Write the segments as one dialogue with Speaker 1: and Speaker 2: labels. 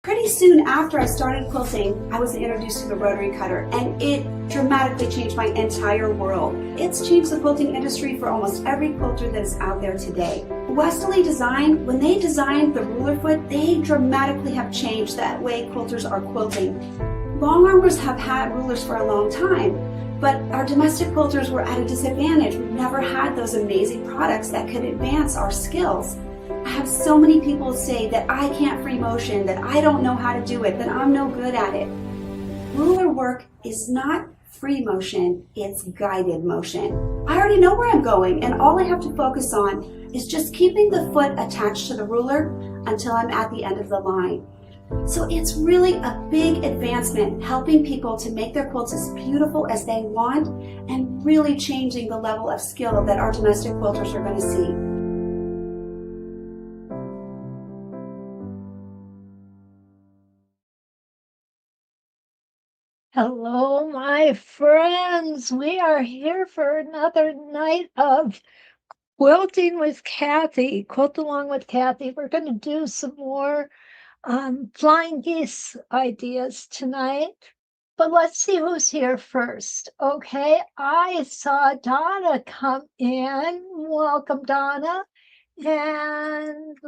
Speaker 1: Pretty soon after I started quilting, I was introduced to the rotary cutter, and it dramatically changed my entire world. It's changed the quilting industry for almost every quilter that is out there today. Westalee Design, when they designed the ruler foot, they dramatically have changed that way quilters are quilting. Long armers have had rulers for a long time, but our domestic quilters were at a disadvantage. We've never had those amazing products that could advance our skills. I have so many people say that I can't free motion, that I don't know how to do it, that I'm no good at it. Ruler work is not free motion, it's guided motion. I already know where I'm going, and all I have to focus on is just keeping the foot attached to the ruler until I'm at the end of the line. So it's really a big advancement, helping people to make their quilts as beautiful as they want and really changing the level of skill that our domestic quilters are going to see.
Speaker 2: Hello, my friends. We are here for another night of quilting with Kathy, Quilt Along with Kathy. We're going to do some more Flying Geese ideas tonight. But let's see who's here first. Okay, I saw Donna come in. Welcome, Donna. And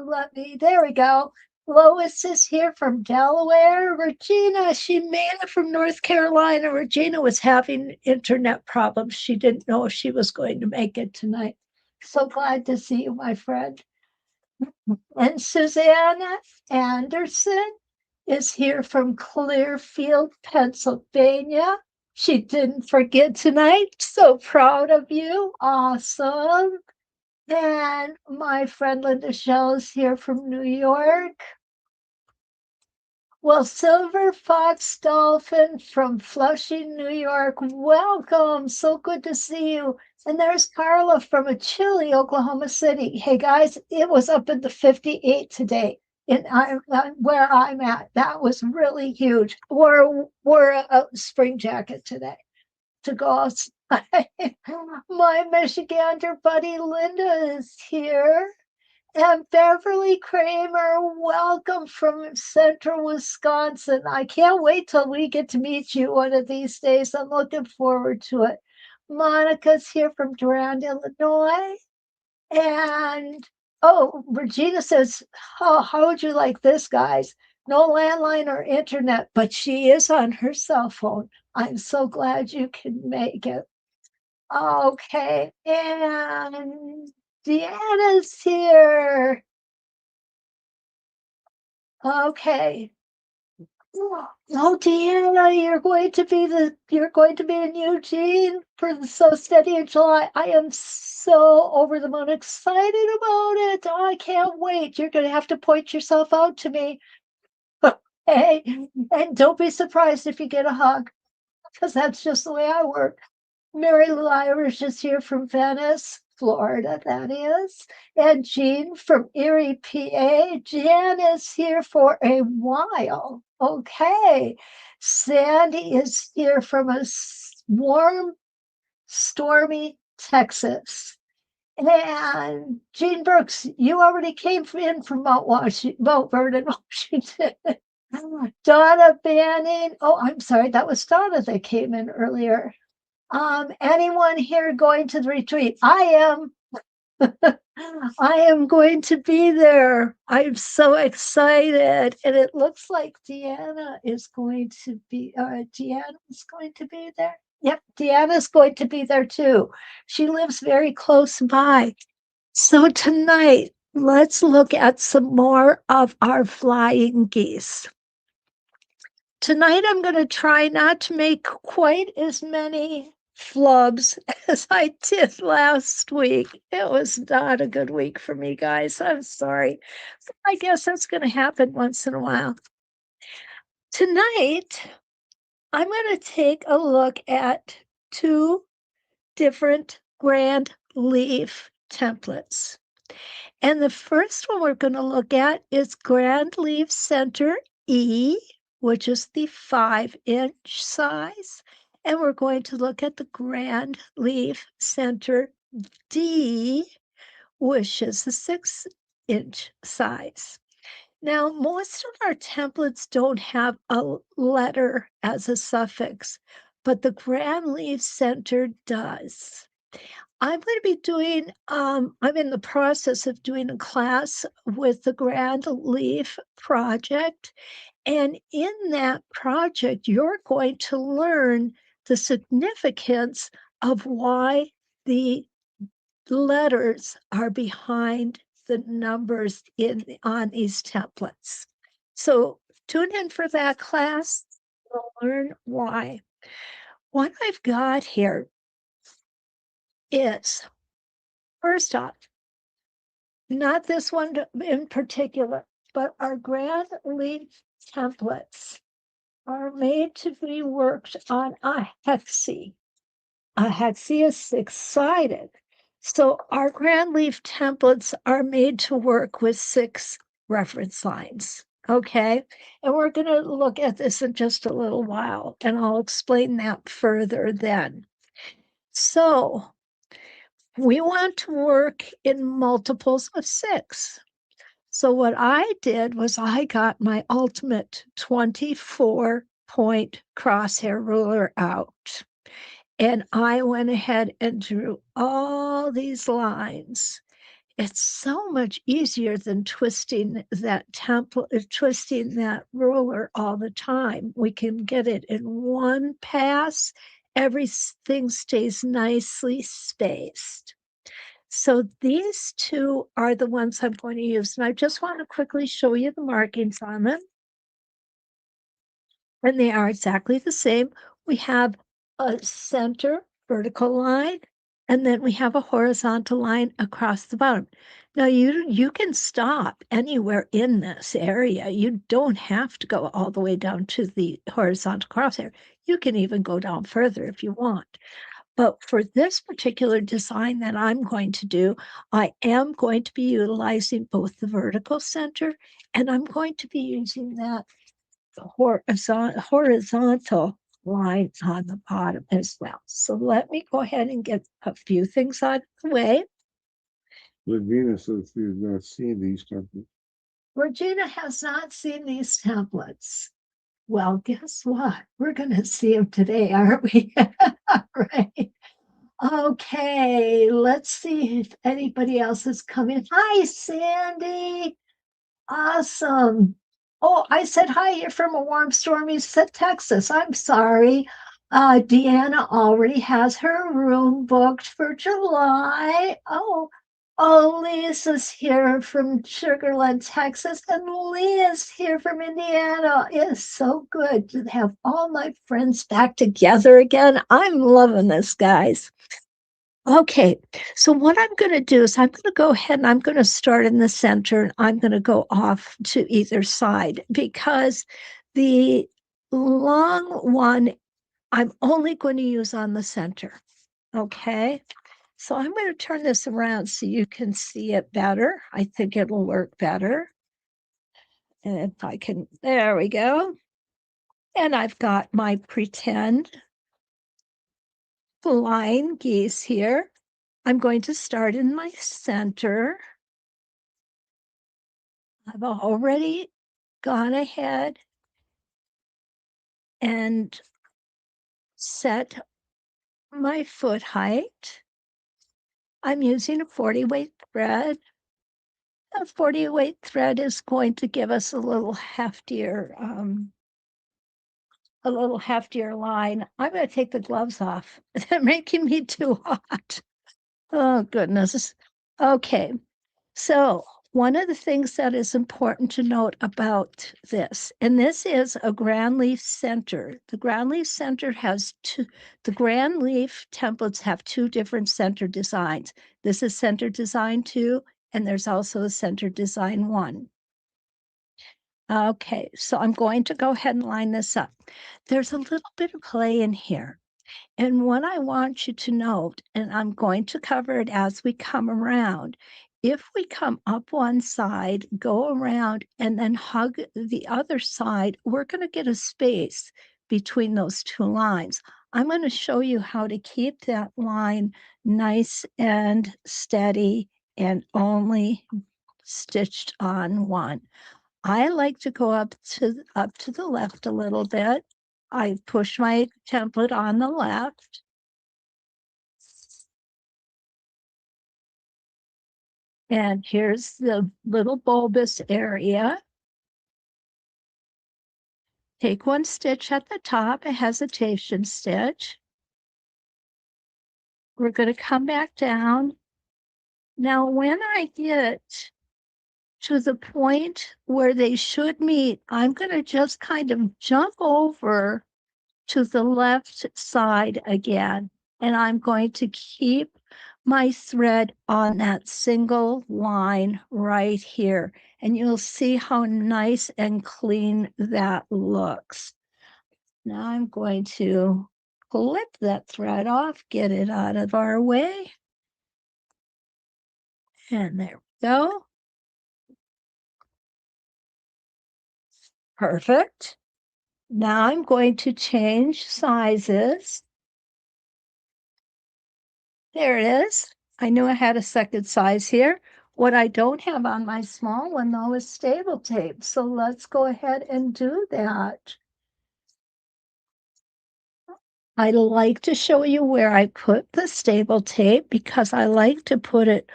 Speaker 2: there we go. Lois is here from Delaware. Regina, she made it from North Carolina. Regina was having internet problems. She didn't know if she was going to make it tonight. So glad to see you, my friend. And Susanna Anderson is here from Clearfield, Pennsylvania. She didn't forget tonight. So proud of you. Awesome. And my friend Linda Shell is here from New York. Well, Silver Fox Dolphin from Flushing, New York. Welcome. So good to see you. And there's Carla from Chile, Oklahoma City. Hey guys, it was up in the 58 today where I'm at. That was really huge. Wore a spring jacket today to go outside. My Michigander buddy Linda is here. And Beverly Kramer, welcome from central Wisconsin. I can't wait till we get to meet you one of these days. I'm looking forward to it. Monica's here from Durand, Illinois. And, oh, Regina says, oh, how would you like this, guys? No landline or internet, but she is on her cell phone. I'm so glad you can make it. Okay, and Deanna's here. Okay. Oh, Deanna, you're going to be in Eugene for the So Steady in July. I am so over the moon excited about it. Oh, I can't wait. You're going to have to point yourself out to me. Hey, and don't be surprised if you get a hug, because that's just the way I work. Mary Lou Irish is here from Venice, Florida, that is. And Jean from Erie, PA. Jan is here for a while. Okay. Sandy is here from a warm, stormy Texas. And Jean Brooks, you already came in from Mount Vernon, Washington. Donna Banning. Oh, I'm sorry. That was Donna that came in earlier. Anyone here going to the retreat? I am. I am going to be there. I'm so excited. And it looks like Deanna is going to be there. Yep, Deanna's going to be there too. She lives very close by. So tonight, let's look at some more of our flying geese. Tonight, I'm going to try not to make quite as many flubs as I did last week. It was not a good week for me, guys. I'm sorry. I guess that's going to happen once in a while. Tonight, I'm going to take a look at two different grand leaf templates. And the first one we're going to look at is Grand Leaf Center E, which is the 5-inch size. And we're going to look at the Grand Leaf Center D, which is the 6-inch size. Now, most of our templates don't have a letter as a suffix, but the Grand Leaf Center does. I'm going to be doing, I'm in the process of doing a class with the Grand Leaf Project. And in that project, you're going to learn the significance of why the letters are behind the numbers on these templates. So tune in for that class. We'll learn why. What I've got here is, first off, not this one in particular, but our Grand Leaf templates are made to be worked on a hexie. A hexie is six-sided. So our Grand Leaf templates are made to work with 6 reference lines. Okay, and we're going to look at this in just a little while, and I'll explain that further then. So we want to work in multiples of 6. So what I did was I got my ultimate 24-point crosshair ruler out. And I went ahead and drew all these lines. It's so much easier than twisting that template, twisting that ruler all the time. We can get it in one pass. Everything stays nicely spaced. So these 2 are the ones I'm going to use. And I just want to quickly show you the markings on them. And they are exactly the same. We have a center vertical line, and then we have a horizontal line across the bottom. Now you can stop anywhere in this area. You don't have to go all the way down to the horizontal crosshair. You can even go down further if you want. But for this particular design that I'm going to do, I am going to be utilizing both the vertical center, and I'm going to be using that horizontal line on the bottom as well. So let me go ahead and get a few things out of the way.
Speaker 3: Regina says she's not seen these templates.
Speaker 2: Regina has not seen these templates. Well, guess what? We're going to see them today, aren't we? Right. Okay, let's see if anybody else has come in. Hi, Sandy. Awesome. Oh, I said hi. You're from a warm, stormy Texas. I'm sorry. Deanna already has her room booked for July. Oh, Lisa's here from Sugarland, Texas, and Leah's here from Indiana. It is so good to have all my friends back together again. I'm loving this, guys. Okay, so what I'm going to do is I'm going to go ahead and I'm going to start in the center and I'm going to go off to either side because the long one I'm only going to use on the center. Okay, so I'm going to turn this around so you can see it better. I think it'll work better. And if I can, there we go. And I've got my pretend flying geese here. I'm going to start in my center. I've already gone ahead and set my foot height. I'm using a 40 weight thread. A 40 weight thread is going to give us a little heftier line. I'm going to take the gloves off. They're making me too hot. Oh, goodness. Okay. So one of the things that is important to note about this, and this is a Grand Leaf Center. The Grand Leaf Center has the Grand Leaf templates have 2 different center designs. This is center design 2, and there's also a center design 1. Okay, so I'm going to go ahead and line this up. There's a little bit of play in here. And what I want you to note, and I'm going to cover it as we come around, if we come up one side, go around, and then hug the other side, we're going to get a space between those 2 lines. I'm going to show you how to keep that line nice and steady and only stitched on one. I like to go up to the left a little bit. I push my template on the left. And here's the little bulbous area. Take one stitch at the top, a hesitation stitch. We're going to come back down. Now, when I get to the point where they should meet, I'm going to just kind of jump over to the left side again, and I'm going to keep my thread on that single line right here, and you'll see how nice and clean that looks. Now I'm going to clip that thread off, get it out of our way, and there we go. Perfect. Now I'm going to change sizes. There it is. I knew I had a second size here. What I don't have on my small one, though, is stable tape. So let's go ahead and do that. I like to show you where I put the stable tape because I like to put it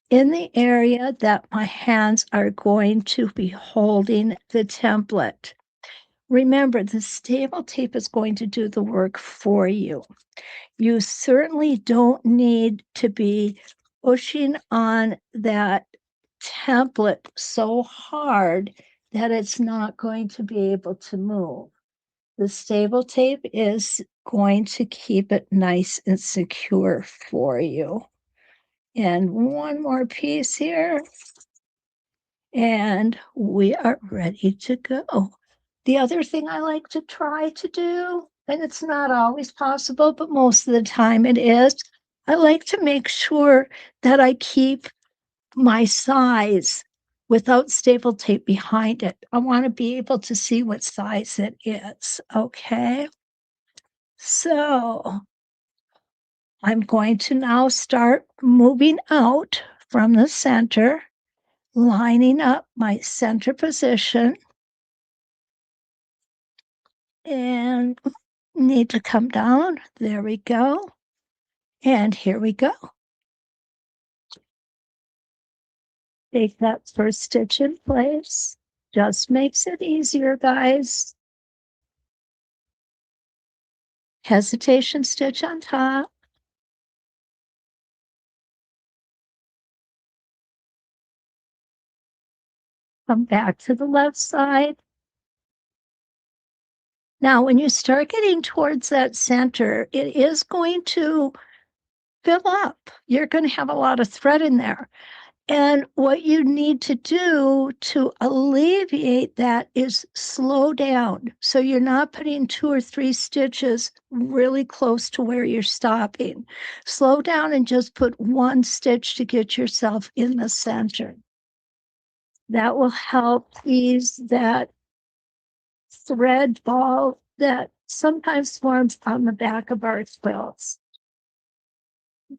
Speaker 2: in the area that my hands are going to be holding the template. Remember, the stable tape is going to do the work for you. You certainly don't need to be pushing on that template so hard that it's not going to be able to move. The stable tape is going to keep it nice and secure for you. And one more piece here, and we are ready to go. The other thing I like to try to do, and it's not always possible, but most of the time it is, I like to make sure that I keep my size without staple tape behind it. I want to be able to see what size it is, okay? So I'm going to now start moving out from the center, lining up my center position, and need to come down. There we go. And here we go. Take that first stitch in place. Just makes it easier, guys. Hesitation stitch on top. Come back to the left side. Now, when you start getting towards that center, it is going to fill up. You're going to have a lot of thread in there. And what you need to do to alleviate that is slow down. So you're not putting 2 or 3 stitches really close to where you're stopping. Slow down and just put 1 stitch to get yourself in the center. That will help ease that thread ball that sometimes forms on the back of our quilts.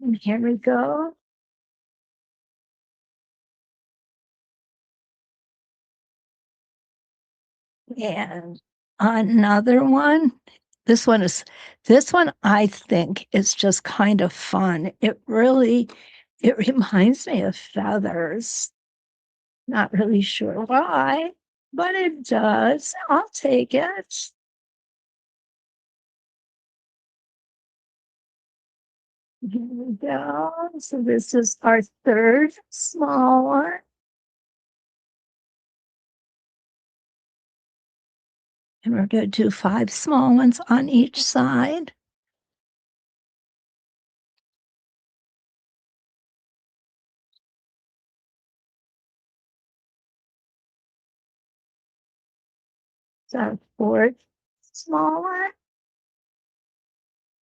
Speaker 2: And here we go. And another one. This one I think is just kind of fun. It reminds me of feathers. Not really sure why, but it does. I'll take it. Here we go. So this is our third small one. And we're going to do 5 small ones on each side. So our fourth small one.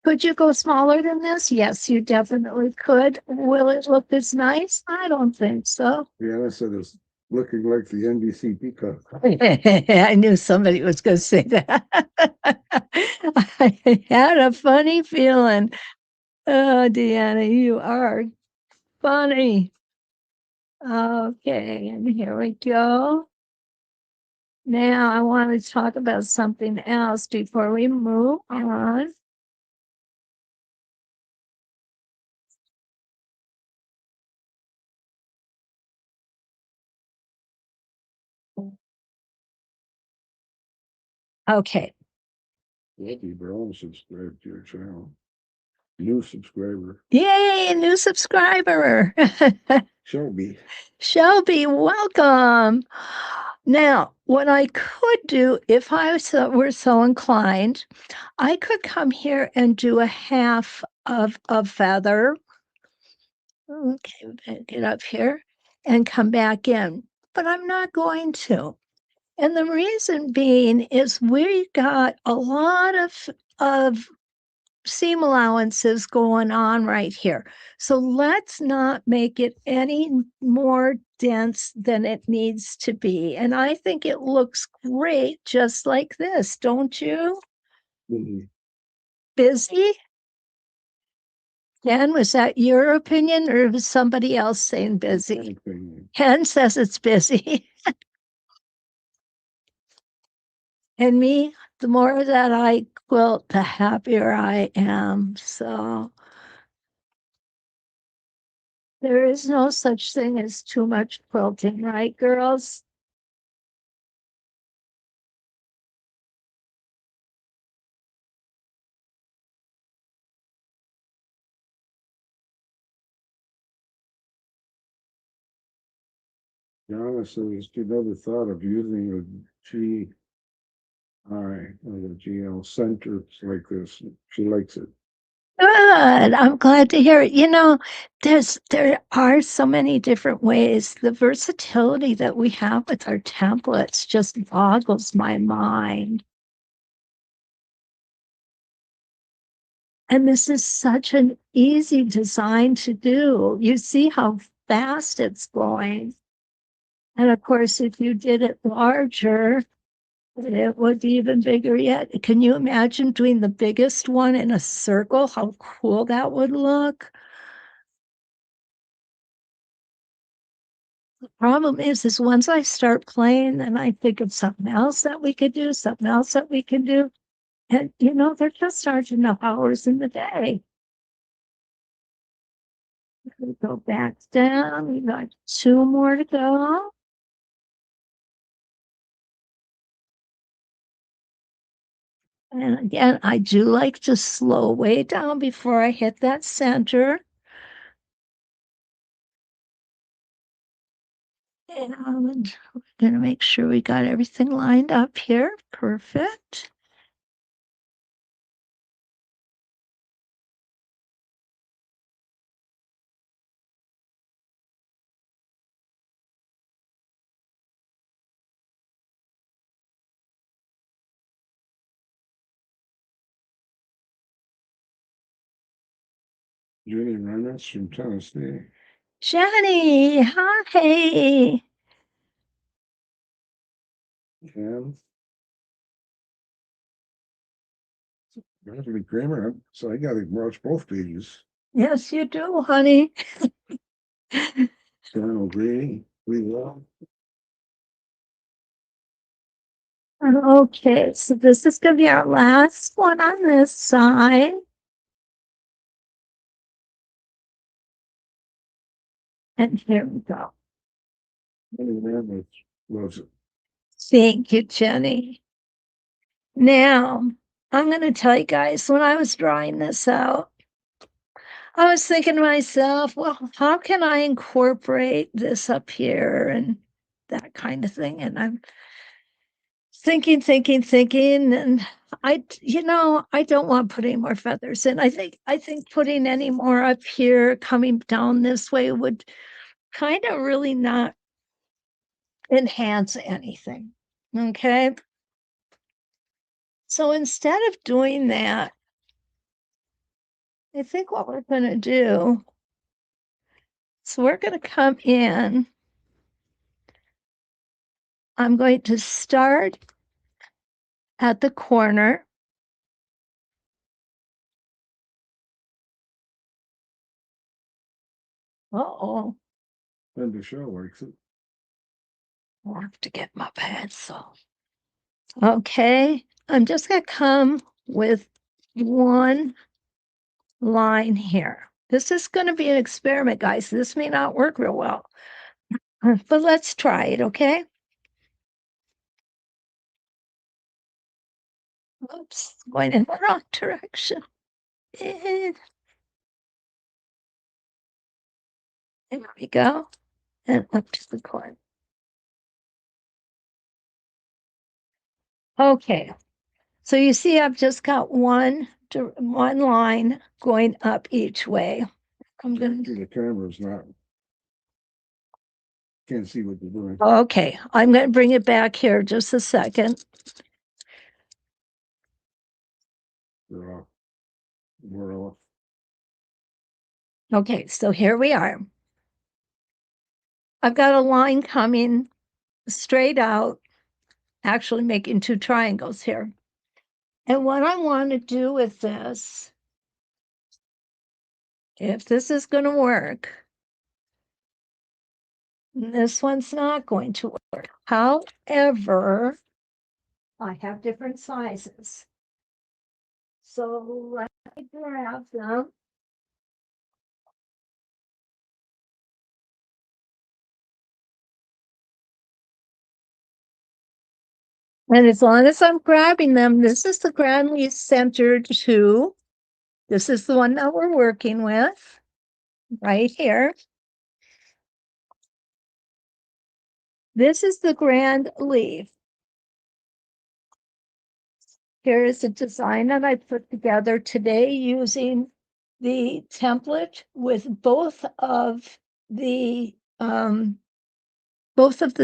Speaker 2: Could you go smaller than this? Yes, you definitely could. Will it look as nice? I don't think so.
Speaker 3: Yeah, I said it's looking like the NBC peacock.
Speaker 2: I knew somebody was going to say that. I had a funny feeling. Oh, Deanna, you are funny. Okay, and here we go. Now I want to talk about something else before we move on. Okay.
Speaker 3: Lucky Brown subscribed to your channel. New subscriber.
Speaker 2: Yay, new subscriber.
Speaker 3: Shelby.
Speaker 2: Shelby, welcome. Now, what I could do if were so inclined, I could come here and do a half of a feather. Okay, get up here and come back in, but I'm not going to. And the reason being is we got a lot of seam allowances going on right here. So let's not make it any more dense than it needs to be. And I think it looks great just like this, don't you?
Speaker 3: Mhm.
Speaker 2: Busy? Ken, was that your opinion or was somebody else saying busy?
Speaker 3: Anything.
Speaker 2: Ken says it's busy. And me, the more that I quilt, the happier I am. So there is no such thing as too much quilting, right, girls?
Speaker 3: Donna says she never thought of using a GI or a GL center like this. She likes it.
Speaker 2: Good. I'm glad to hear it. There are so many different ways. The versatility that we have with our templates just boggles my mind. And this is such an easy design to do. You see how fast it's going. And of course, if you did it larger, it would be even bigger yet. Can you imagine doing the biggest one in a circle? How cool that would look. The problem is once I start playing, then I think of something else that we could do, something else that we can do. And, there just aren't enough hours in the day. We go back down. We got 2 more to go. And again, I do like to slow way down before I hit that center. And we're going to make sure we got everything lined up here. Perfect.
Speaker 3: Jenny Reynolds from Tennessee.
Speaker 2: Jenny, hi.
Speaker 3: And Natalie Kramer. So I got to watch both pages.
Speaker 2: Yes, you do, honey.
Speaker 3: Donald Green. We love.
Speaker 2: Okay, so this is going to be our last one on this side. And here we go.
Speaker 3: Jenny Reynolds loves it.
Speaker 2: Thank you, Jenny. Now, I'm going to tell you guys, when I was drawing this out, I was thinking to myself, well, how can I incorporate this up here and that kind of thing? And I'm thinking, and I don't want to put any more feathers in. I think putting any more up here, coming down this way would kind of really not enhance anything. Okay. So instead of doing that, I think what we're going to do is we're going to come in. I'm going to start at the corner. Uh-oh.
Speaker 3: And the show likes it.
Speaker 2: I'll have to get my pencil. Okay, I'm just gonna come with one line here. This is gonna be an experiment, guys. This may not work real well, but let's try it, okay? Oops, going in the wrong direction. Eh, There we go. And up to the corner. Okay, so you see I've just got one line going up each way. I'm gonna
Speaker 3: The camera's not. Can't see what you're doing.
Speaker 2: Okay, I'm gonna bring it back here just a second.
Speaker 3: We're off. We're off.
Speaker 2: Okay, so here we are. I've got a line coming straight out, actually making two triangles here. And what I want to do with this, if this is going to work, this one's not going to work. However, I have different sizes. So let me grab them. And as long as I'm grabbing them, this is the grandly centered two. This is the one that we're working with right here. This is the grand leaf. Here is a design that I put together today using the template with both of the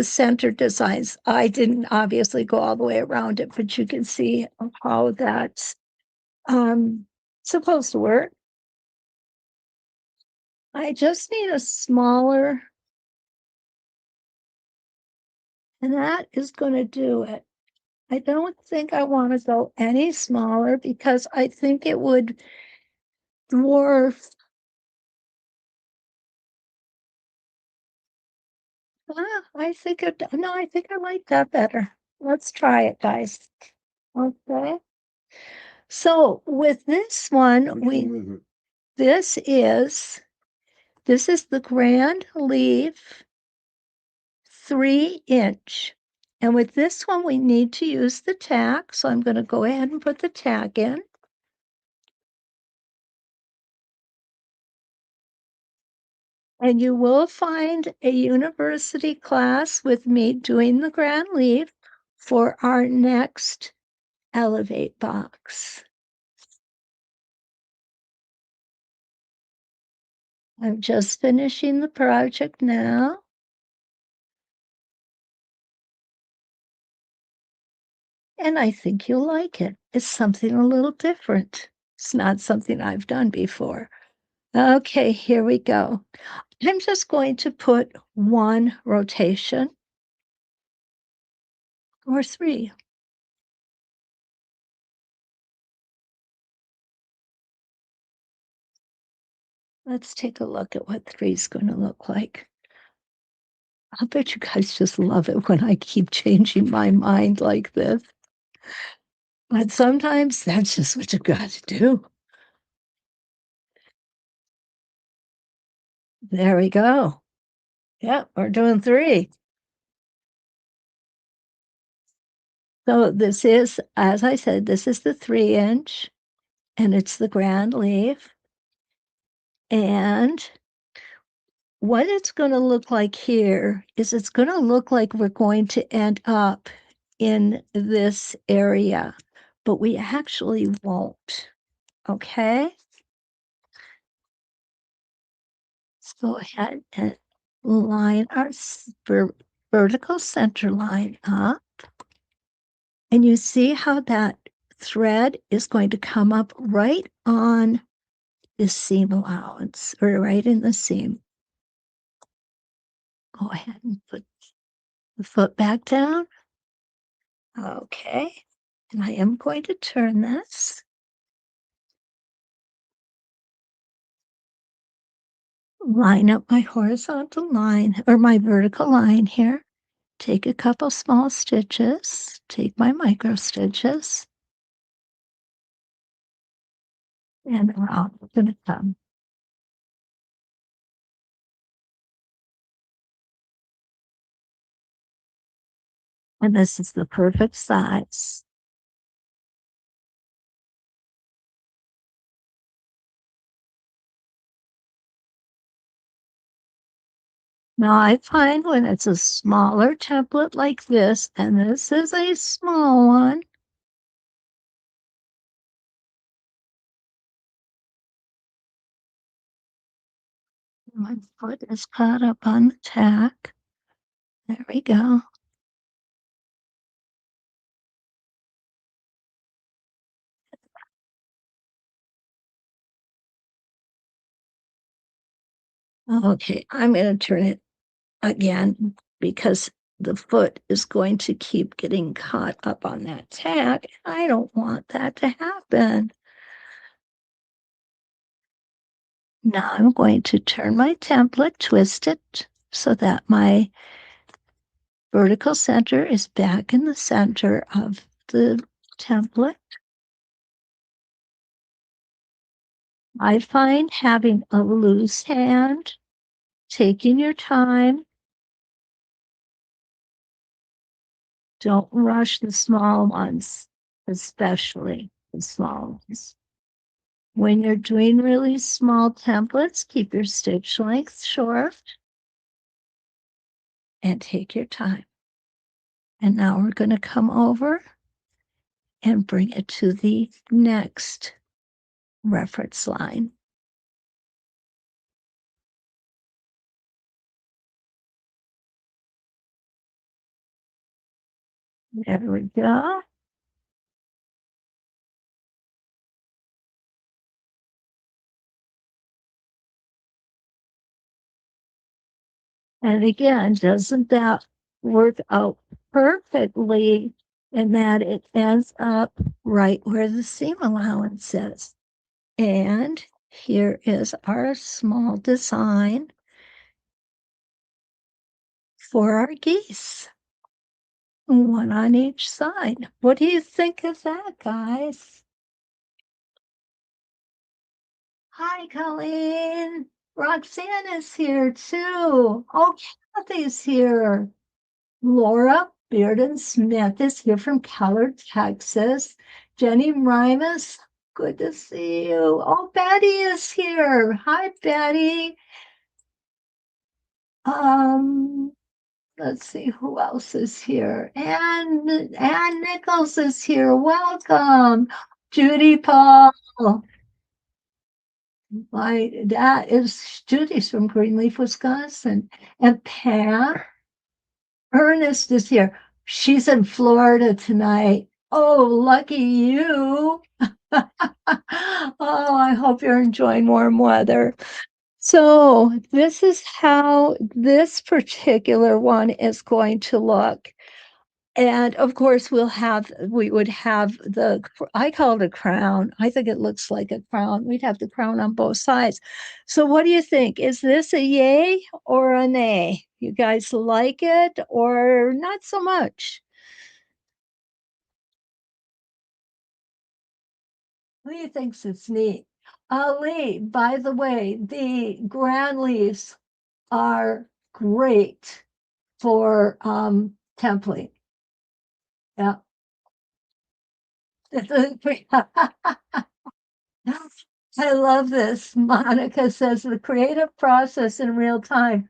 Speaker 2: center designs. I didn't obviously go all the way around it, but you can see how that's supposed to work. I just need a smaller, and that is going to do it. I don't think I want to go any smaller because I think it would dwarf. I think I like that better. Let's try it, guys. Okay. So with this one, this is the grand leaf 3-inch. And with this one, we need to use the tack. So I'm going to go ahead and put the tack in. And you will find a university class with me doing the grand leaf for our next Elevate box. I'm just finishing the project now. And I think you'll like it. It's something a little different. It's not something I've done before. Okay, here we go. I'm just going to put one rotation or 3. Let's take a look at what 3 is going to look like. I bet you guys just love it when I keep changing my mind like this. But sometimes that's just what you got to do. There we go. Yeah, we're doing 3. So this is, as I said, this is the 3-inch, and it's the grand leaf. And what it's going to look like here is it's going to look like we're going to end up in this area, but we actually won't. Okay? Let's go ahead and line our vertical center line up. And you see how that thread is going to come up right on the seam allowance, or right in the seam. Go ahead and put the foot back down. Okay. And I am going to turn this. Line up my horizontal line or my vertical line here. take a couple small stitches, take my micro stitches, and around I'm going to come. And this is the perfect size. Now I find when it's a smaller template like this, and this is a small one, my foot is caught up on the tack. There we go. Okay, I'm going to turn it again because the foot is going to keep getting caught up on that tack. I don't want that to happen. Now I'm going to turn my template, twist it so that my vertical center is back in the center of the template. I find having a loose hand, taking your time, don't rush the small ones, especially the small ones. When you're doing really small templates, keep your stitch length short and take your time. And now we're going to come over and bring it to the next reference line. There we go. And again, doesn't that work out perfectly in that it ends up right where the seam allowance is? And here is our small design for our geese. One on each side. What do you think of that, guys? Hi, Colleen. Roxanne is here too. Oh, Kathy's here. Laura Bearden Smith is here from Keller, Texas. Jenny Rimus, good to see you. Oh, Betty is here. Hi, Betty. Let's see who else is here. Ann Nichols is here. Welcome. Judy Paul. That is Judy's from Greenleaf, Wisconsin. And Pam Ernest is here. She's in Florida tonight. Oh, lucky you. Oh, I hope you're enjoying warm weather. So this is how this particular one is going to look. And of course, we would have I call it a crown. I think it looks like a crown. We'd have the crown on both sides. So what do you think? Is this a yay or a nay? You guys like it or not so much? Lee thinks it's neat. Lee, by the way, the grand leaves are great for template. Yeah. I love this. Monica says the creative process in real time.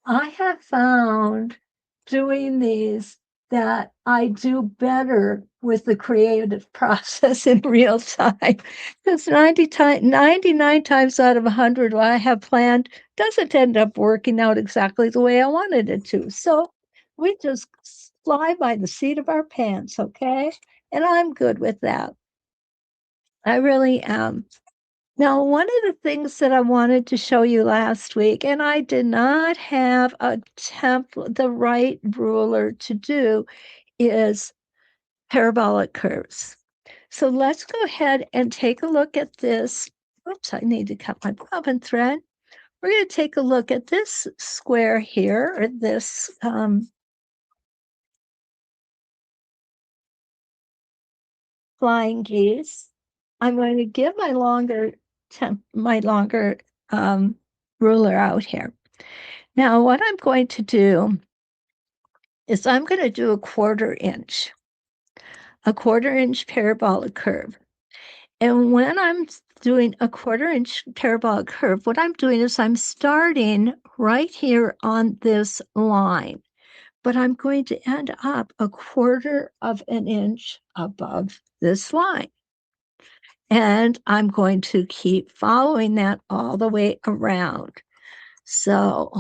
Speaker 2: I have found doing these that I do better with the creative process in real time. Because 99 times out of 100, what I have planned doesn't end up working out exactly the way I wanted it to. So we just fly by the seat of our pants, okay? And I'm good with that. I really am. Now, one of the things that I wanted to show you last week, and I did not have the right ruler to do, is parabolic curves. So let's go ahead and take a look at this. Oops, I need to cut my bobbin thread. We're going to take a look at this square here, or this Flying Geese. I'm going to get my longer ruler out here. Now, what I'm going to do is I'm going to do a 1/4 inch parabolic curve. And when I'm doing a 1/4 inch parabolic curve, what I'm doing is I'm starting right here on this line, but I'm going to end up 1/4 inch above this line. And I'm going to keep following that all the way around. So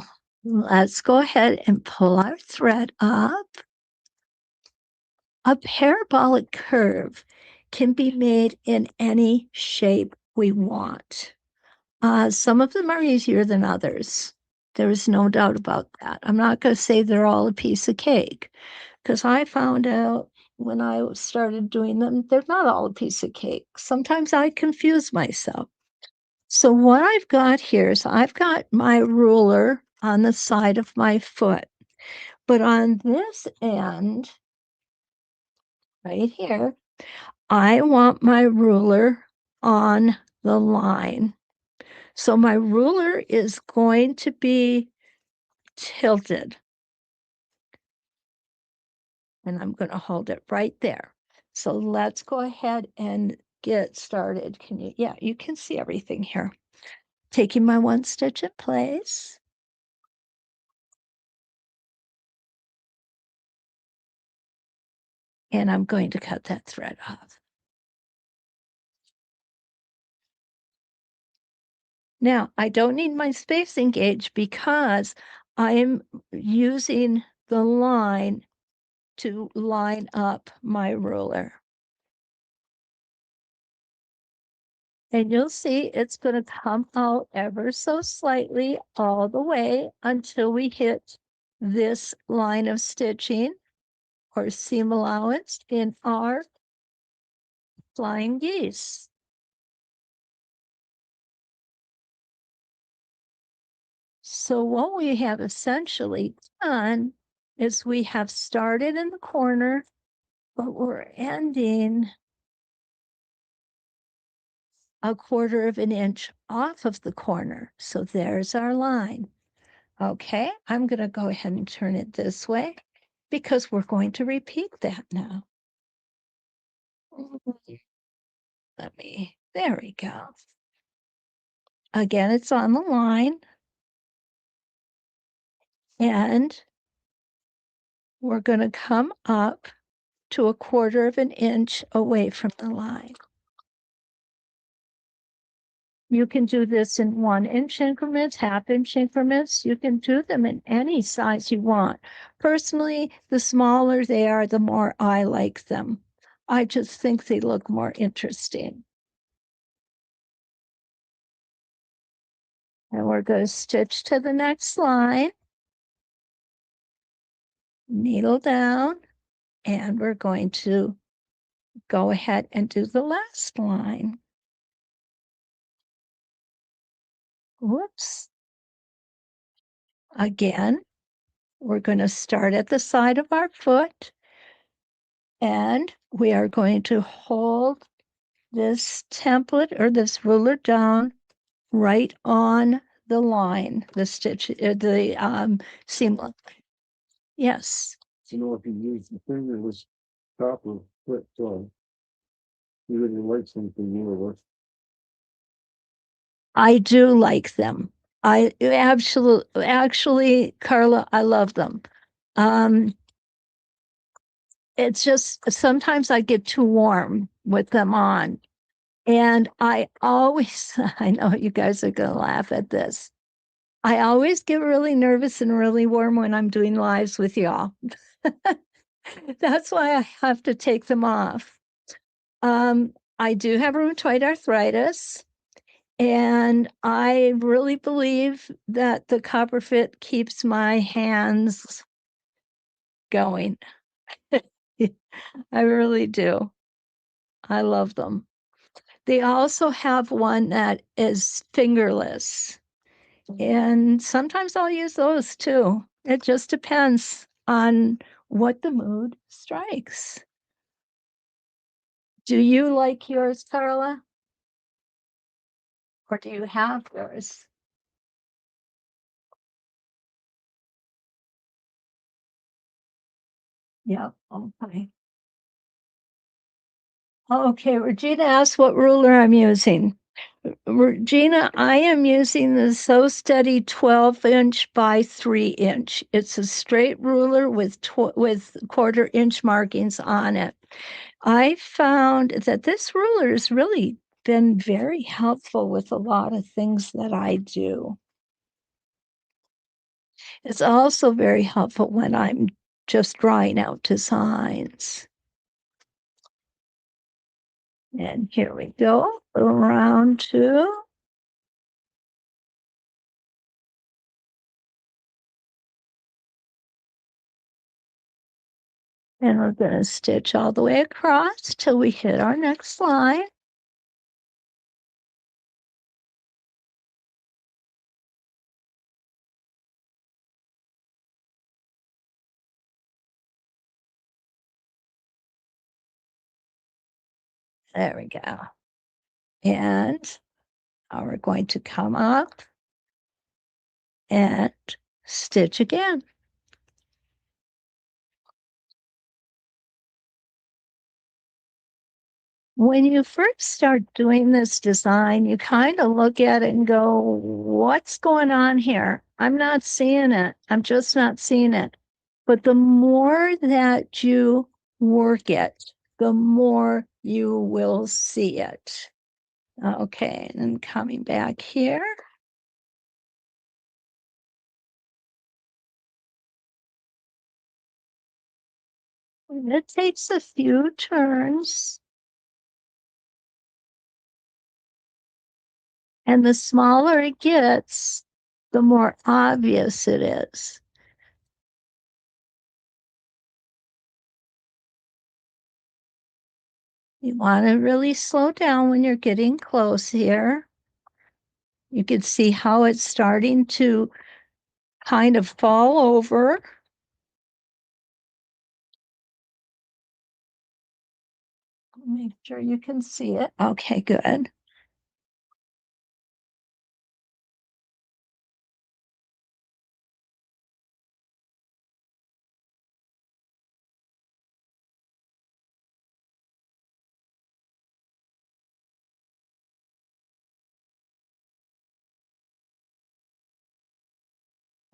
Speaker 2: let's go ahead and pull our thread up. A parabolic curve can be made in any shape we want. Some of them are easier than others. There is no doubt about that. I'm not going to say they're all a piece of cake, because I found out when I started doing them, they're not all a piece of cake. Sometimes I confuse myself. So what I've got here is I've got my ruler on the side of my foot, but on this end, right here, I want my ruler on the line. So my ruler is going to be tilted. And I'm going to hold it right there. So let's go ahead and get started. Can you, yeah, you can see everything here. Taking my 1 stitch in place. And I'm going to cut that thread off. Now, I don't need my spacing gauge because I'm using the line to line up my ruler. And you'll see it's going to come out ever so slightly all the way until we hit this line of stitching or seam allowance in our Flying Geese. So what we have essentially done is we have started in the corner, but we're ending 1/4 inch off of the corner. So there's our line. Okay, I'm going to go ahead and turn it this way because we're going to repeat that now. There we go. Again, it's on the line. And we're going to come up to 1/4 inch away from the line. You can do this in 1-inch increments, 1/2 inch increments. You can do them in any size you want. Personally, the smaller they are, the more I like them. I just think they look more interesting. And we're going to stitch to the next line, needle down, and we're going to go ahead and do the last line. Whoops. Again, we're going to start at the side of our foot, and we are going to hold this template or this ruler down right on the line, the stitch, the seam line. Yes.
Speaker 3: You know, if you use the fingerless top of foot, so you really like something more.
Speaker 2: I do like them. I absolutely, actually, Carla, I love them. It's just sometimes I get too warm with them on. And I always, I know you guys are going to laugh at this. I always get really nervous and really warm when I'm doing lives with y'all. That's why I have to take them off. I do have rheumatoid arthritis, and I really believe that the copper fit keeps my hands going. I really do. I love them. They also have one that is fingerless, and sometimes I'll use those too. It just depends on what the mood strikes. Do you like yours, Carla? Or do you have yours? Yeah, okay. Okay, Regina asked what ruler I'm using. Regina, I am using the So Steady 12-inch by 3-inch. It's a straight ruler with quarter-inch markings on it. I found that this ruler has really been very helpful with a lot of things that I do. It's also very helpful when I'm just drawing out designs. And here we go, round 2. And we're going to stitch all the way across till we hit our next line. There we go. And now we're going to come up and stitch again. When you first start doing this design, you kind of look at it and go, what's going on here? I'm not seeing it. I'm just not seeing it. But the more that you work it, the more you will see it. Okay, and then coming back here. And it takes a few turns. And the smaller it gets, the more obvious it is. You want to really slow down when you're getting close here. You can see how it's starting to kind of fall over. Make sure you can see it. Okay, good.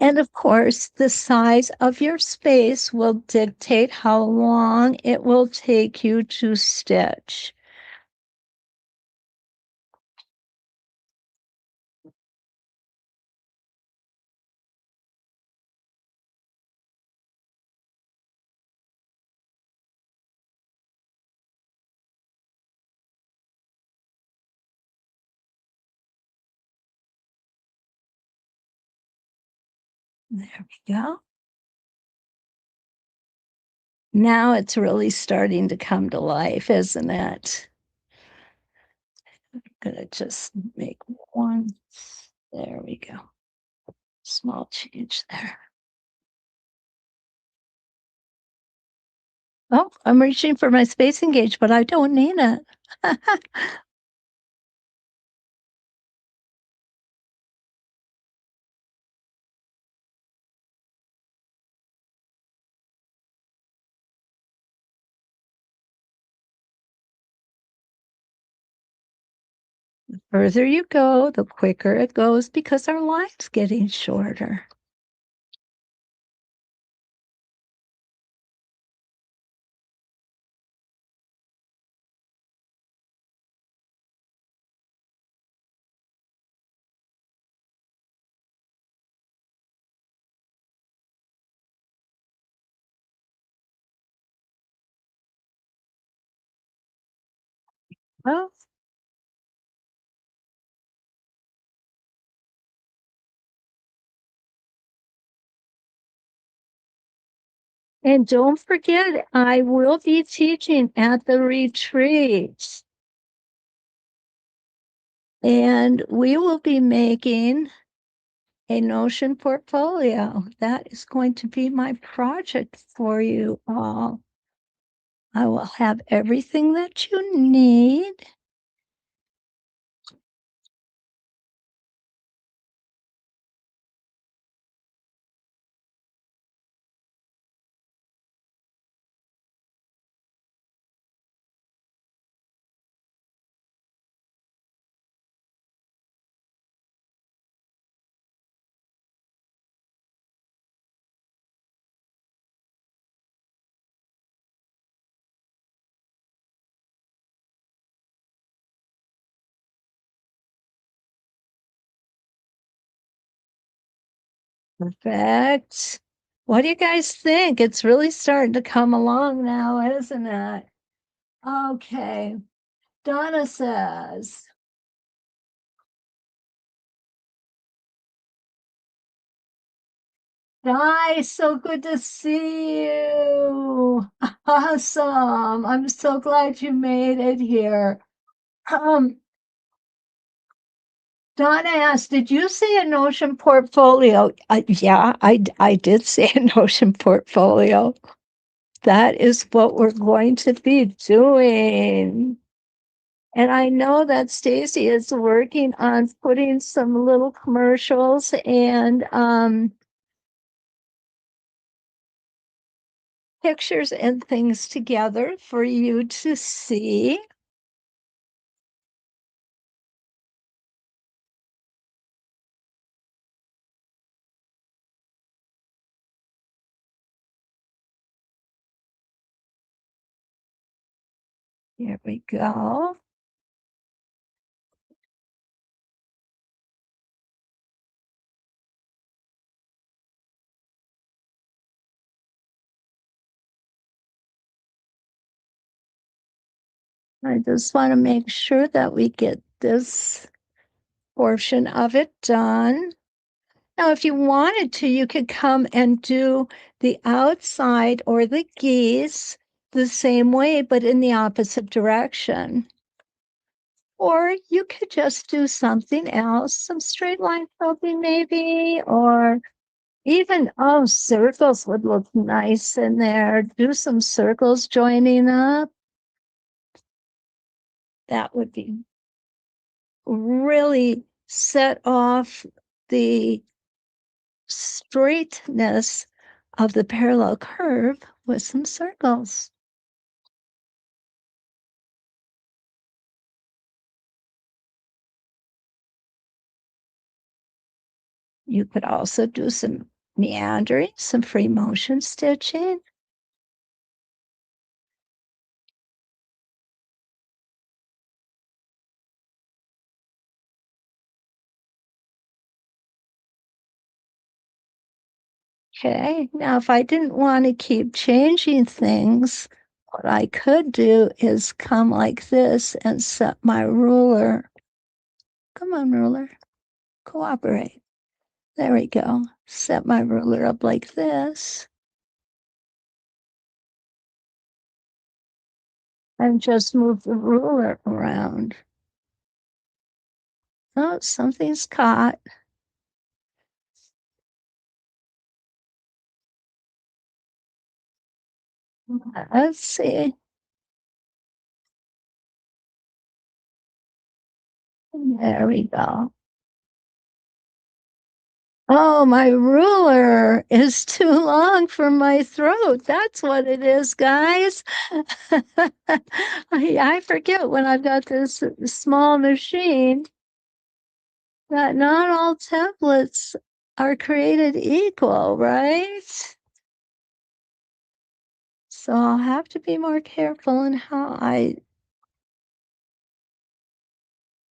Speaker 2: And of course, the size of your space will dictate how long it will take you to stitch. There we go. Now it's really starting to come to life, isn't it? I'm gonna just make one. There we go. Small change there. Oh, I'm reaching for my spacing gauge, but I don't need it. The further you go, the quicker it goes because our line's getting shorter. Well, and don't forget, I will be teaching at the retreat. And we will be making a Notion portfolio. That is going to be my project for you all. I will have everything that you need. Perfect. What do you guys think? It's really starting to come along now, isn't it? Okay. Donna says, "Hi, so good to see you. Awesome. I'm so glad you made it here." Um, Donna asked, "Did you say a Notion portfolio?" Yeah, I did say a Notion portfolio. That is what we're going to be doing. And I know that Stacy is working on putting some little commercials and pictures and things together for you to see. Here we go. I just want to make sure that we get this portion of it done. Now, if you wanted to, you could come and do the outside or the geese the same way, but in the opposite direction. Or you could just do something else, some straight line quilting maybe, or even, oh, circles would look nice in there. Do some circles joining up. That would be really set off the straightness of the parallel curve with some circles. You could also do some meandering, some free motion stitching. Okay, now if I didn't want to keep changing things, what I could do is come like this and set my ruler. Come on, ruler, cooperate. There we go. Set my ruler up like this. And just move the ruler around. Oh, something's caught. Let's see. There we go. Oh, my ruler is too long for my throat. That's what it is, guys. I forget when I've got this small machine that not all templates are created equal, right? So I'll have to be more careful in how I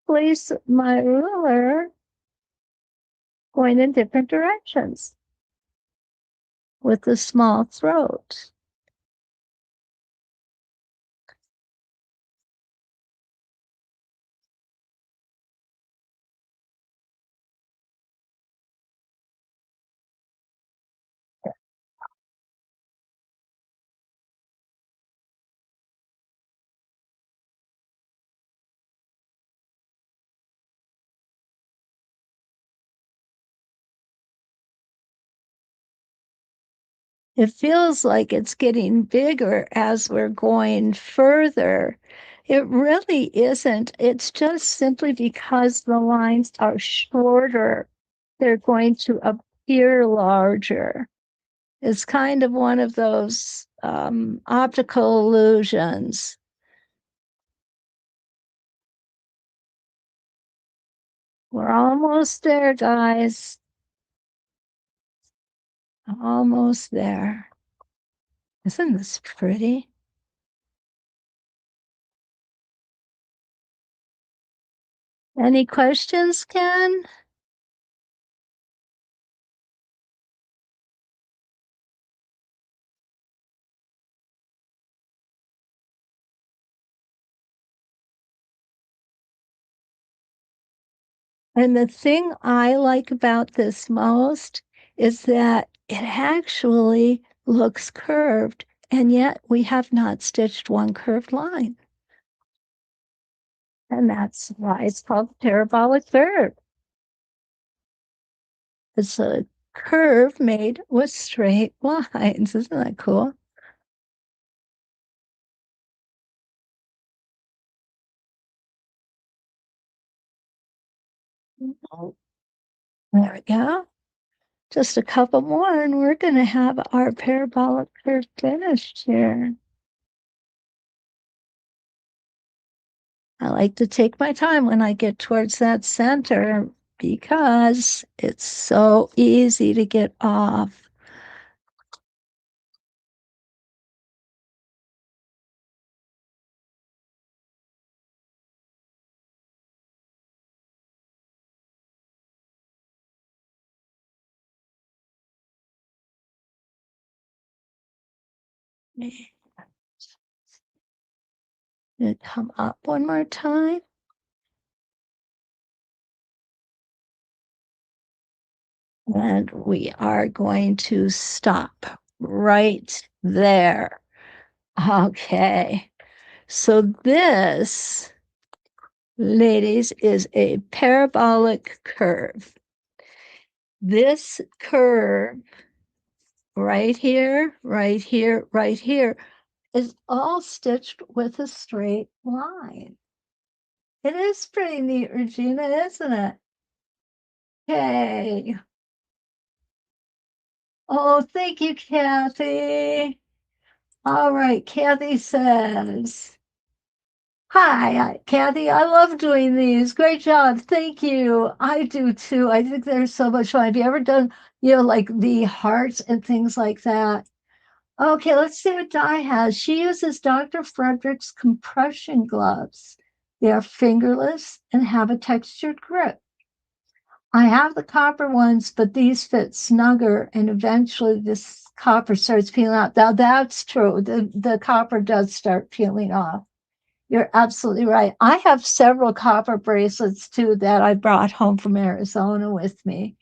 Speaker 2: place my ruler going in different directions with the small throat. It feels like it's getting bigger as we're going further. It really isn't. It's just simply because the lines are shorter, they're going to appear larger. It's kind of one of those optical illusions. We're almost there, guys. Almost there. Isn't this pretty? Any questions, Ken? And the thing I like about this most is that it actually looks curved, and yet we have not stitched one curved line. And that's why it's called parabolic curve. It's a curve made with straight lines. Isn't that cool? There we go. Just a couple more, and we're going to have our parabolic curve finished here. I like to take my time when I get towards that center because it's so easy to get off. And come up one more time. And we are going to stop right there. Okay. So this, ladies, is a parabolic curve. This curve right here, right here, right here is all stitched with a straight line. It is pretty neat, Regina, isn't it? Okay. Oh, thank you, Kathy. All right, Kathy says, hi, Kathy. I love doing these. Great job. Thank you. I do too. I think they're so much fun. Have you ever done, like the hearts and things like that? Okay, let's see what Di has. She uses Dr. Frederick's compression gloves. They are fingerless and have a textured grip. I have the copper ones, but these fit snugger, and eventually this copper starts peeling out. Now that's true. The copper does start peeling off. You're absolutely right. I have several copper bracelets too that I brought home from Arizona with me,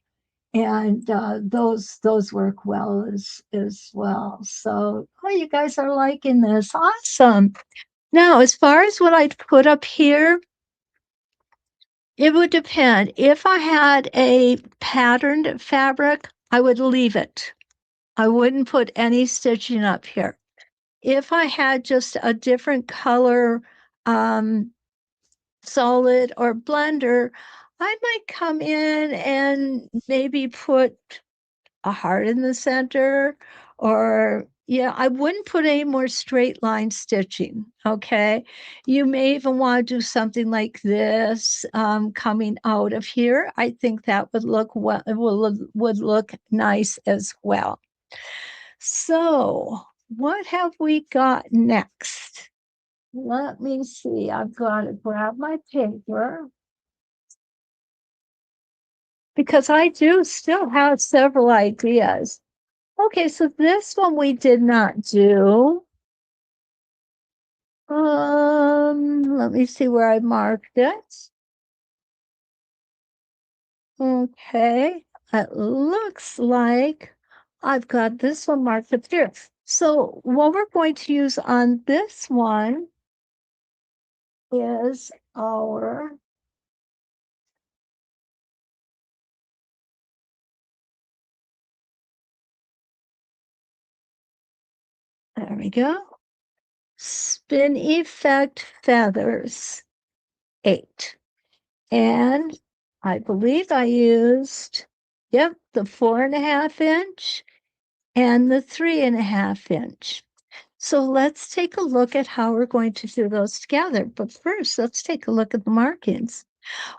Speaker 2: and those work well as well. So, oh, you guys are liking this. Awesome. Now, as far as what I'd put up here, it would depend. If I had a patterned fabric, I would leave it. I wouldn't put any stitching up here. If I had just a different color, solid or blender, I might come in and maybe put a heart in the center, or yeah, I wouldn't put any more straight line stitching. Okay. You may even want to do something like this coming out of here. I think that would look well, would look nice as well. So what have we got next? Let me see. I've got to grab my paper because I do still have several ideas. Okay, so this one we did not do. Let me see where I marked it. Okay, it looks like I've got this one marked up here. So what we're going to use on this one is our There we go. Spin-e-fex feathers, 8. And I believe I used, yep, the 4.5 inch and the 3.5 inch. So let's take a look at how we're going to do those together. But first, let's take a look at the markings.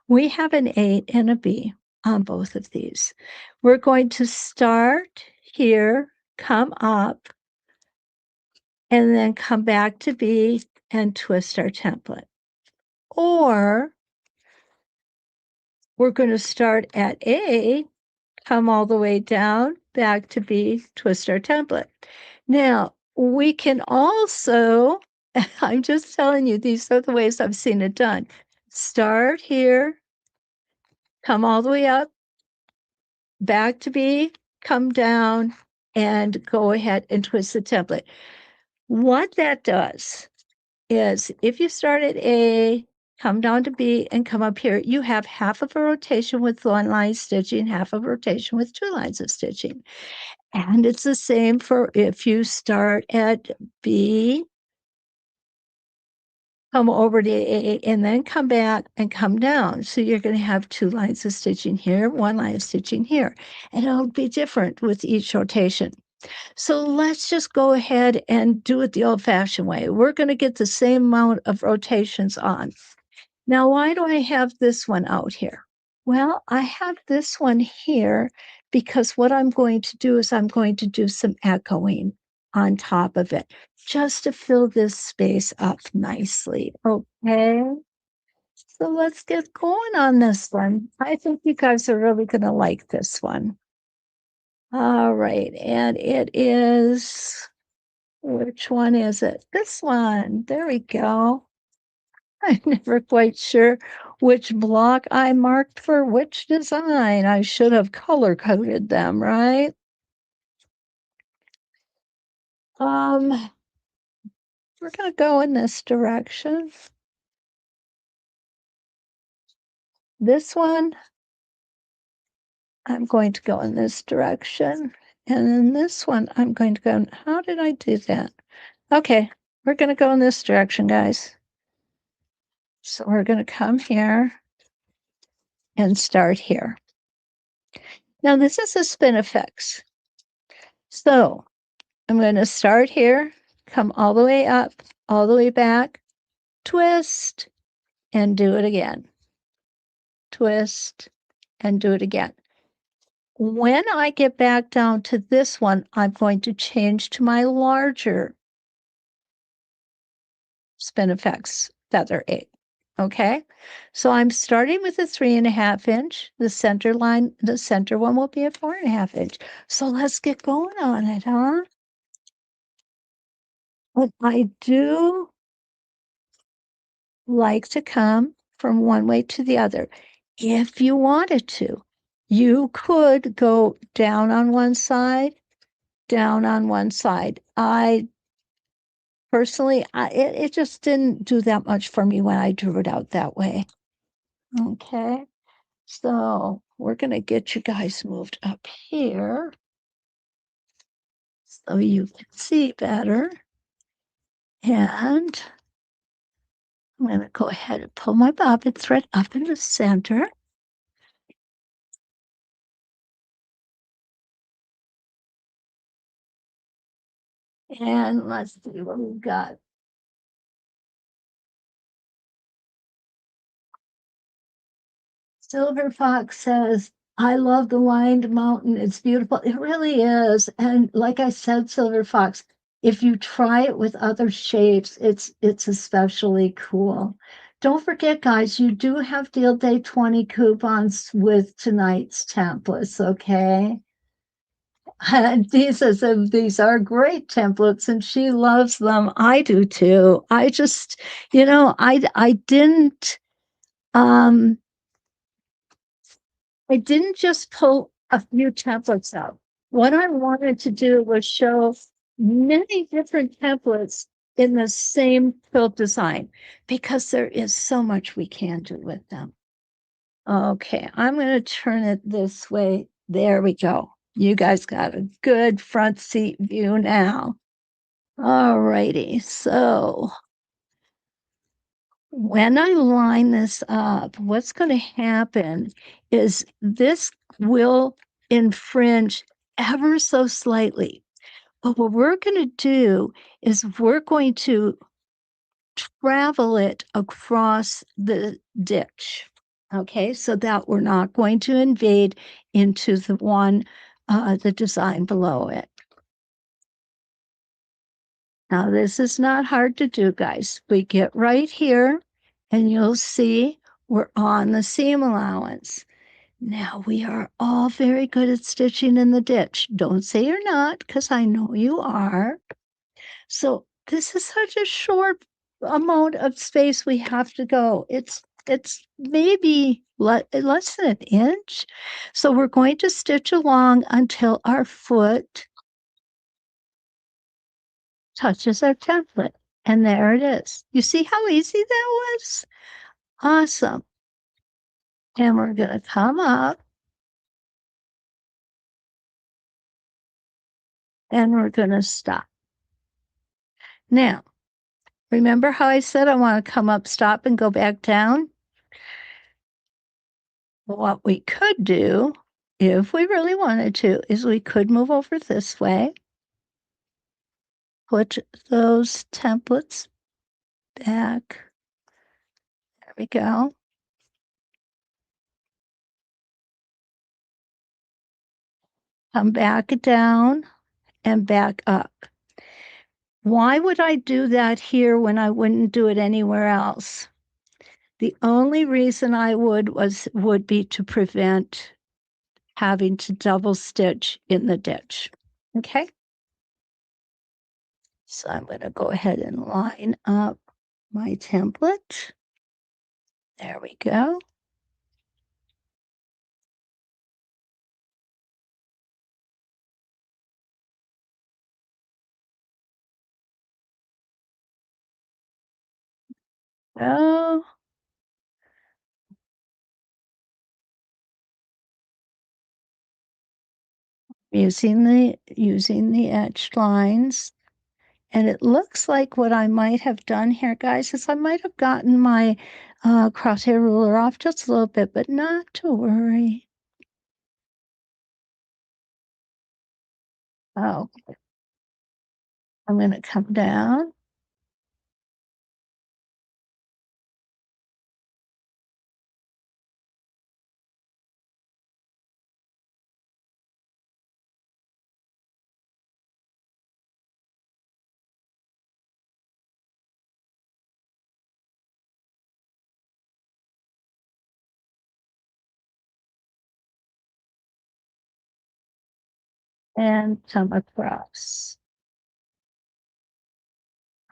Speaker 2: We have an 8 and a B on both of these. We're going to start here, come up, and then come back to B and twist our template. Or we're going to start at A, come all the way down, back to B, twist our template. Now, we can also, I'm just telling you, these are the ways I've seen it done. Start here, come all the way up, back to B, come down, and go ahead and twist the template. What that does is if you start at A, come down to B, and come up here, you have half of a rotation with 1 line stitching, half of a rotation with 2 lines of stitching. And it's the same for if you start at B, come over to A, and then come back and come down. So you're going to have 2 lines of stitching here, 1 line of stitching here, and it'll be different with each rotation. So let's just go ahead and do it the old-fashioned way. We're going to get the same amount of rotations on. Now, why do I have this one out here? Well, I have this one here because what I'm going to do is I'm going to do some echoing on top of it just to fill this space up nicely. Okay. So let's get going on this one. I think you guys are really going to like this one. All right. And it is, which one is it? This one. There we go. I'm never quite sure which block I marked for which design. I should have color coded them, right? We're going to go in this direction. This one, I'm going to go in this direction. And then this one, I'm going to go, how did I do that? Okay, we're going to go in this direction, guys. So we're going to come here and start here. Now this is a Spin-e-fex. So I'm going to start here, come all the way up, all the way back, twist, and do it again. Twist, and do it again. When I get back down to this one, I'm going to change to my larger Spin-e-fex feather 8. Okay, so I'm starting with a 3.5 inch. The center line, the center one will be a 4.5 inch. So let's get going on it, huh? But I do like to come from one way to the other. If you wanted to, you could go down on one side, down on one side. I personally, it just didn't do that much for me when I drew it out that way. Okay, so we're going to get you guys moved up here so you can see better. And I'm going to go ahead and pull my bobbin thread up in the center. And let's see what we've got. Silver Fox says, I love the lined mountain. It's beautiful. It really is. And like I said, Silver Fox, if you try it with other shapes, it's especially cool. Don't forget, guys, you do have Deal Day 20 coupons with tonight's templates, okay? And these are great templates, and she loves them. I do too. I just, I didn't just pull a few templates out. What I wanted to do was show many different templates in the same quilt design because there is so much we can do with them. Okay, I'm going to turn it this way. There we go. You guys got a good front seat view now. All righty, so when I line this up, what's going to happen is this will infringe ever so slightly. But what we're going to do is we're going to travel it across the ditch. Okay, so that we're not going to invade into the design below it. Now, this is not hard to do, guys. We get right here and you'll see we're on the seam allowance. Now, we are all very good at stitching in the ditch. Don't say you're not, because I know you are. So this is such a short amount of space we have to go. It's maybe less than an inch. So we're going to stitch along until our foot touches our template. And there it is. You see how easy that was? Awesome. And we're going to come up and we're going to stop. Now, remember how I said I want to come up, stop, and go back down? What we could do, if we really wanted to, is we could move over this way, put those templates back. There we go. Come back down and back up. Why would I do that here when I wouldn't do it anywhere else? The only reason I would be to prevent having to double stitch in the ditch. Okay. So I'm going to go ahead and line up my template. There we go. Oh, using the etched lines. And it looks like what I might have done here, guys, is I might have gotten my crosshair ruler off just a little bit, but not to worry. Oh, I'm going to come down. And come across.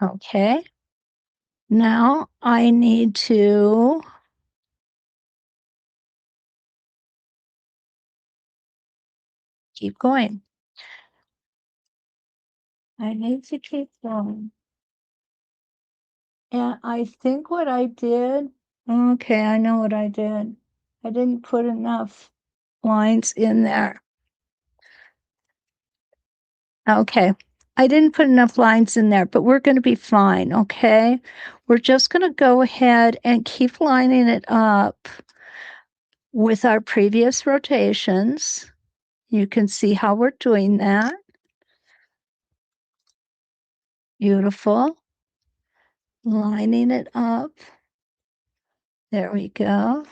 Speaker 2: Okay. Now I need to keep going. I need to keep going. And I think what I did, okay, I know what I did. I didn't put enough lines in there. Okay. I didn't put enough lines in there, but we're going to be fine, okay? We're just going to go ahead and keep lining it up with our previous rotations. You can see how we're doing that. Beautiful. Lining it up. There we go.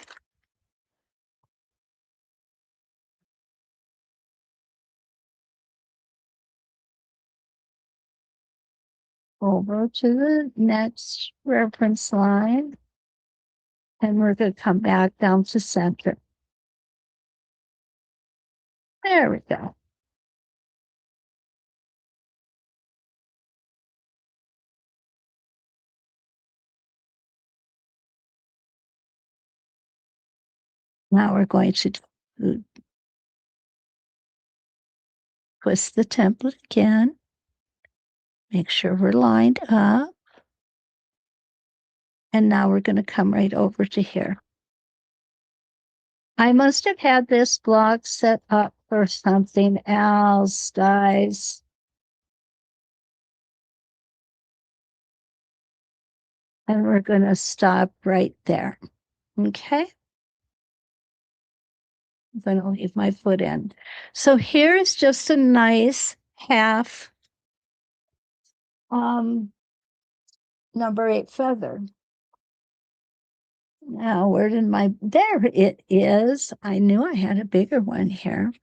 Speaker 2: Over to the next reference line. And we're going to come back down to center. There we go. Now we're going to twist the template again. Make sure we're lined up. And now we're going to come right over to here. I must have had this block set up for something else, guys. And we're going to stop right there. Okay. I'm going to leave my foot in. So here's just a nice half number 8 feather. Now, where did there it is. I knew I had a bigger one here.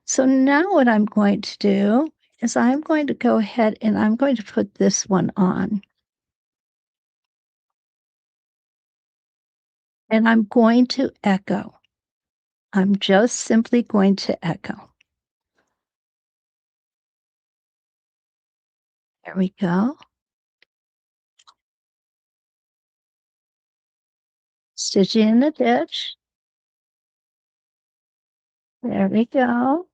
Speaker 2: So now what I'm going to do is I'm going to go ahead and I'm going to put this one on. And I'm going to echo. I'm just simply going to echo. There we go. Stitching in the ditch. There we go.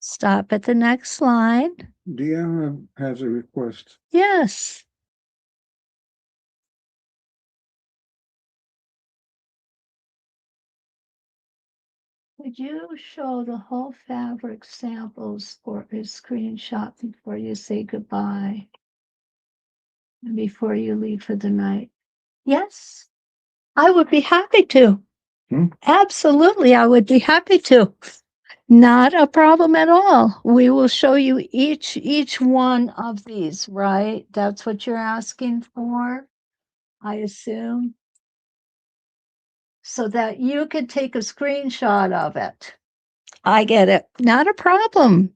Speaker 2: Stop at the next line.
Speaker 3: Deanna has a request.
Speaker 2: Yes. Would you show the whole fabric samples for a screenshot before you say goodbye? And before you leave for the night? Yes, I would be happy to. Absolutely, I would be happy to. Not a problem at all. We will show you each one of these, right? That's what you're asking for, I assume. So that you could take a screenshot of it. I get it. Not a problem.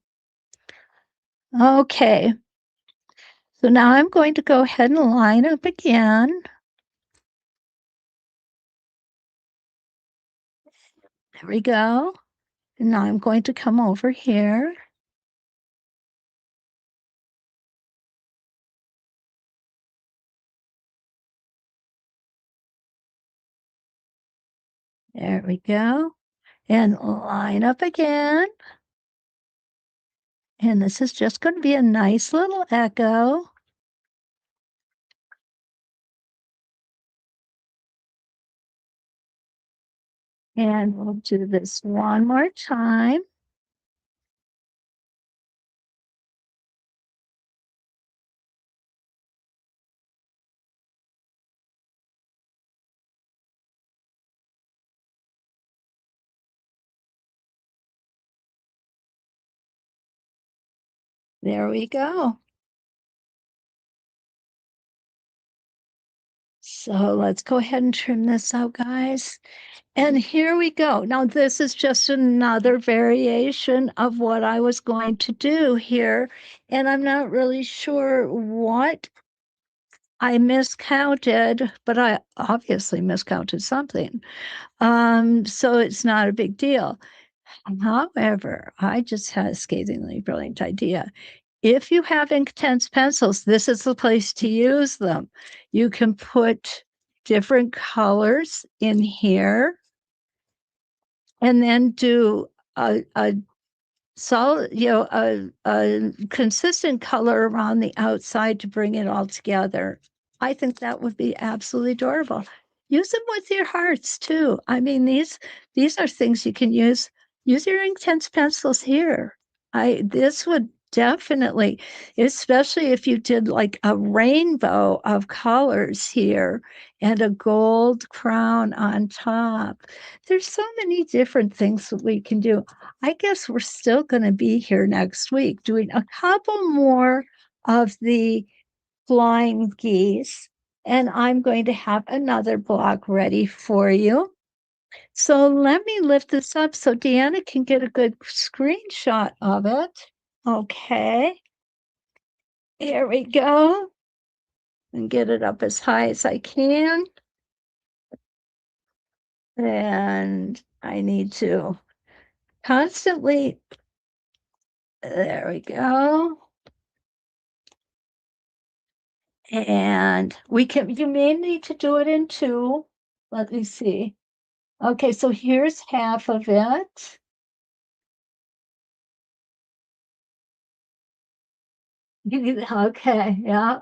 Speaker 2: Okay. So now I'm going to go ahead and line up again. There we go. And now I'm going to come over here. There we go. And line up again. And this is just going to be a nice little echo. And we'll do this one more time. There we go. So let's go ahead and trim this out, guys. And here we go. Now, this is just another variation of what I was going to do here. And I'm not really sure what I miscounted, but I obviously miscounted something. So it's not a big deal. However, I just had a scathingly brilliant idea. If you have Inktense pencils, this is the place to use them. You can put different colors in here and then do a solid, a consistent color around the outside to bring it all together. I think that would be absolutely adorable. Use them with your hearts too. I mean, these are things you can use. Use your Inktense pencils here. This would definitely, especially if you did like a rainbow of colors here and a gold crown on top. There's so many different things that we can do. I guess we're still going to be here next week doing a couple more of the Flying Geese, and I'm going to have another block ready for you. So let me lift this up so Deanna can get a good screenshot of it. Okay. Here we go. And get it up as high as I can. And I need to constantly, there we go. And you may need to do it in two. Let me see. Okay, so here's half of it. Okay, yeah.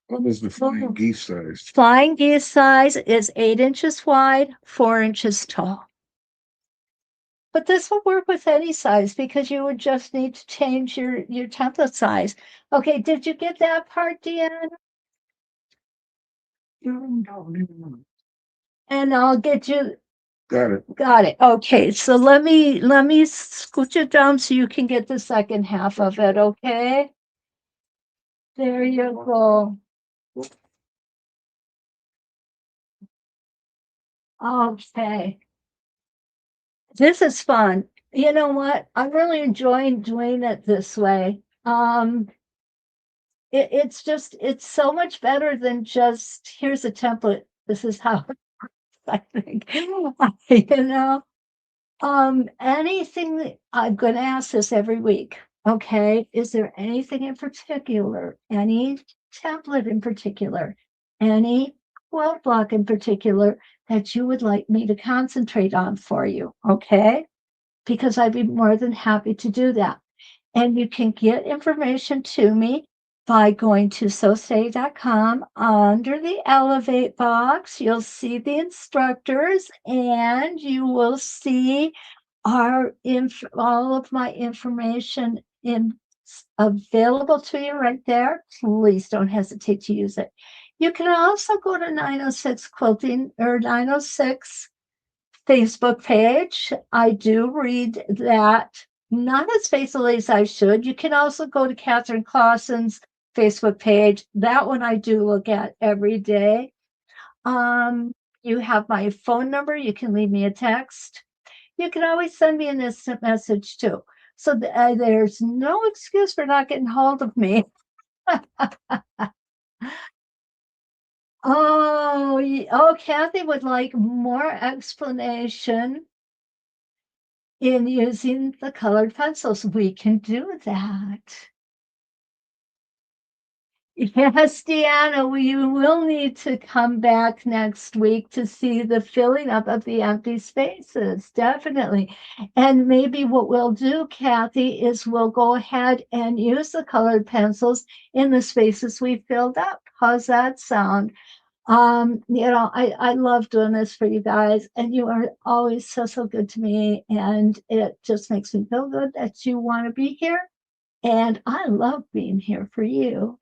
Speaker 3: What is the Flying Geese size?
Speaker 2: Flying Geese size is 8 inches wide, 4 inches tall. But this will work with any size because you would just need to change your template size. Okay, did you get that part, Deanna? And I'll get you,
Speaker 3: Got it.
Speaker 2: got it. Okay, so let me scooch it down so you can get the second half of it, okay? There you go. Okay. This is fun. You know what? I'm really enjoying doing it this way. It's so much better than just here's a template. This is how I think. You know, anything that I'm going to ask this every week. Okay, is there anything in particular, any template in particular, any quilt block in particular that you would like me to concentrate on for you? Okay, because I'd be more than happy to do that. And you can get information to me by going to sewsteady.com. Under the Elevate box, you'll see the instructors and you will see all of my information available to you right there. Please don't hesitate to use it. You can also go to 906 Quilting or 906 Facebook page. I do read that, not as faithfully as I should. You can also go to Catherine Clausen's Facebook page. That one I do look at every day. You have my phone number. You can leave me a text. You can always send me an instant message too. So there's no excuse for not getting hold of me. Oh, Kathy would like more explanation in using the colored pencils. We can do that. Yes, Deanna, we will need to come back next week to see the filling up of the empty spaces, definitely. And maybe what we'll do, Kathy, is we'll go ahead and use the colored pencils in the spaces we filled up. How's that sound? I love doing this for you guys, and you are always so good to me, and it just makes me feel good that you want to be here, and I love being here for you.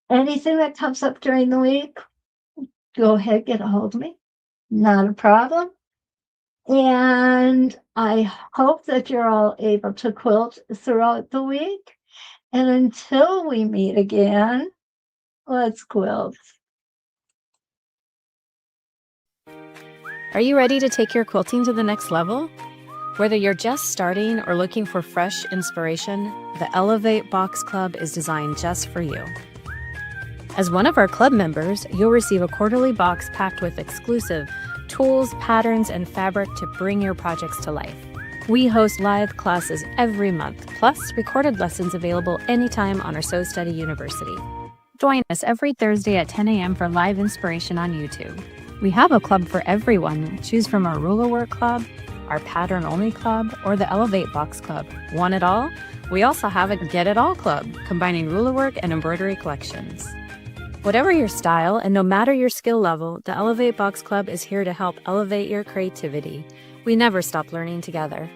Speaker 2: Anything that comes up during the week, go ahead, get a hold of me. Not a problem. And I hope that you're all able to quilt throughout the week. And until we meet again, let's quilt.
Speaker 4: Are you ready to take your quilting to the next level? Whether you're just starting or looking for fresh inspiration, the Elevate Box Club is designed just for you. As one of our club members, you'll receive a quarterly box packed with exclusive tools, patterns, and fabric to bring your projects to life. We host live classes every month, plus recorded lessons available anytime on our Sew Steady University. Join us every Thursday at 10 a.m. for live inspiration on YouTube. We have a club for everyone. Choose from our ruler work club, our pattern only club, or the Elevate Box Club. Want it all? We also have a Get It All club, combining ruler work and embroidery collections. Whatever your style and no matter your skill level, the Elevate Box Club is here to help elevate your creativity. We never stop learning together.